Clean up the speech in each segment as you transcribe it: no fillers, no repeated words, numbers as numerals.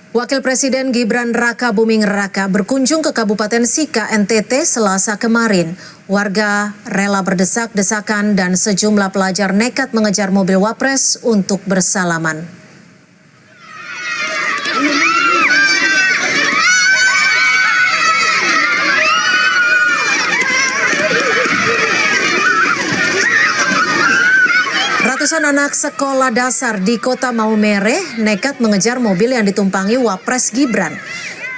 Wakil Presiden Gibran Raka Buming Raka berkunjung ke Kabupaten Sika, NTT Selasa kemarin. Warga rela berdesak-desakan dan sejumlah pelajar nekat mengejar mobil Wapres untuk bersalaman. Ratusan anak sekolah dasar di Kota Maumere nekat mengejar mobil yang ditumpangi Wapres Gibran.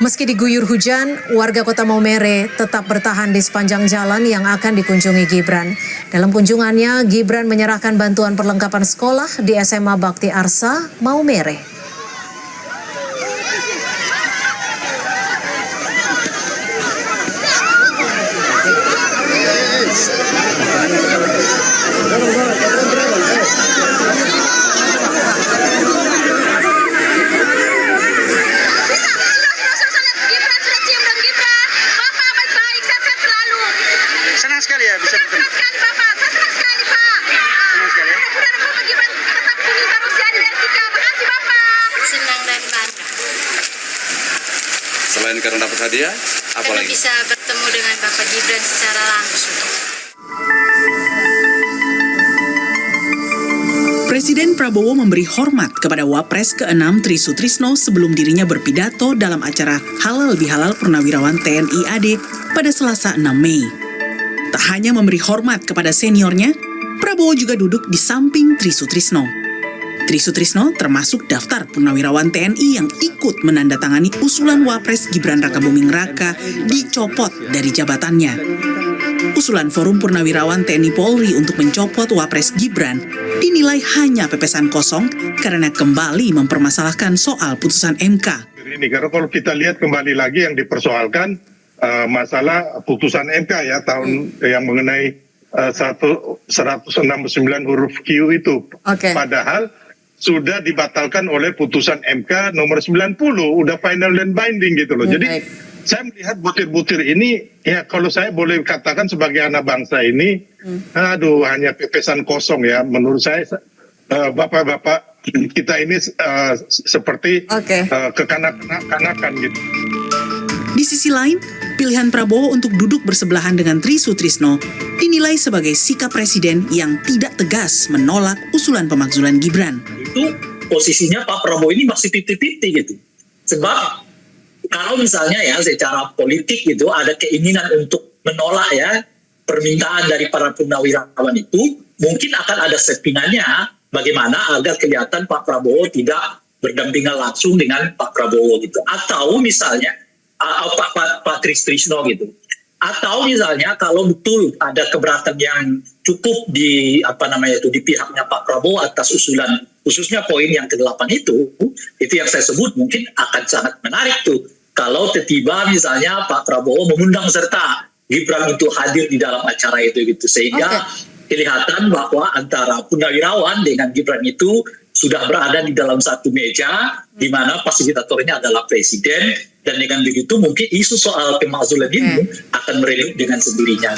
Meski diguyur hujan, warga Kota Maumere tetap bertahan di sepanjang jalan yang akan dikunjungi Gibran. Dalam kunjungannya, Gibran menyerahkan bantuan perlengkapan sekolah di SMA Bakti Arsa, Maumere. Senang sekali ya bisa bertemu. Senang sekali Bapak, saya senang sekali Pak. Senang sekali ya. Mudah-mudahan Bapak Gibran tetap bunyi terus ya di Sika. Makasih Bapak. Senang dan bangga. Selain karena dapat hadiah, apa Karena lagi? bisa bertemu dengan Bapak Gibran secara langsung. Presiden Prabowo memberi hormat kepada Wapres ke-6 Tri Sutrisno sebelum dirinya berpidato dalam acara Halal Bihalal Purnawirawan TNI AD pada Selasa 6 Mei. Tak hanya memberi hormat kepada seniornya, Prabowo juga duduk di samping Tri Sutrisno. Tri Sutrisno termasuk daftar purnawirawan TNI yang ikut menandatangani usulan Wapres Gibran Raka Buming Raka dicopot dari jabatannya. Usulan Forum Purnawirawan TNI Polri untuk mencopot Wapres Gibran dinilai hanya pepesan kosong karena kembali mempermasalahkan soal putusan MK. Ini karena kalau kita lihat kembali lagi yang dipersoalkan masalah putusan MK ya tahun yang mengenai 169 huruf Q itu. Oke. Padahal sudah dibatalkan oleh putusan MK nomor 90, udah final dan binding gitu loh. Jadi Baik. saya melihat butir-butir ini, ya kalau saya boleh katakan sebagai anak bangsa ini, aduh hanya pepesan kosong ya. Menurut saya, bapak-bapak kita ini seperti Oke. kekanak-kanakan gitu. Di sisi lain, pilihan Prabowo untuk duduk bersebelahan dengan Tri Sutrisno dinilai sebagai sikap presiden yang tidak tegas menolak usulan pemakzulan Gibran. Itu posisinya Pak Prabowo ini masih 50-50 gitu. Sebab kalau misalnya ya secara politik itu ada keinginan untuk menolak ya permintaan dari para purnawirawan itu, mungkin akan ada settingannya bagaimana agar kelihatan Pak Prabowo tidak berdampingan langsung dengan Pak Prabowo gitu. Atau misalnya Pak Tri Sutrisno gitu. Atau misalnya kalau betul ada keberatan yang cukup di di pihaknya Pak Prabowo atas usulan khususnya poin yang ke-8 itu yang saya sebut mungkin akan sangat menarik tuh kalau tiba-tiba misalnya Pak Prabowo mengundang serta Gibran untuk hadir di dalam acara itu gitu sehingga kelihatan bahwa antara purnawirawan dengan Gibran itu sudah berada di dalam satu meja di mana fasilitatornya adalah presiden dan dengan begitu mungkin isu soal pemakzulan ini akan meredup dengan sendirinya.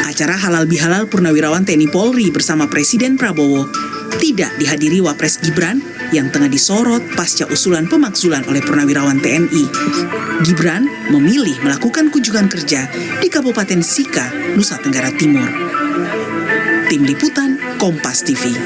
Acara Halal Bihalal Purnawirawan TNI Polri bersama Presiden Prabowo tidak dihadiri Wapres Gibran yang tengah disorot pasca usulan pemakzulan oleh purnawirawan TNI. Gibran memilih melakukan kunjungan kerja di Kabupaten Sika, Nusa Tenggara Timur. Tim Liputan, Kompas TV.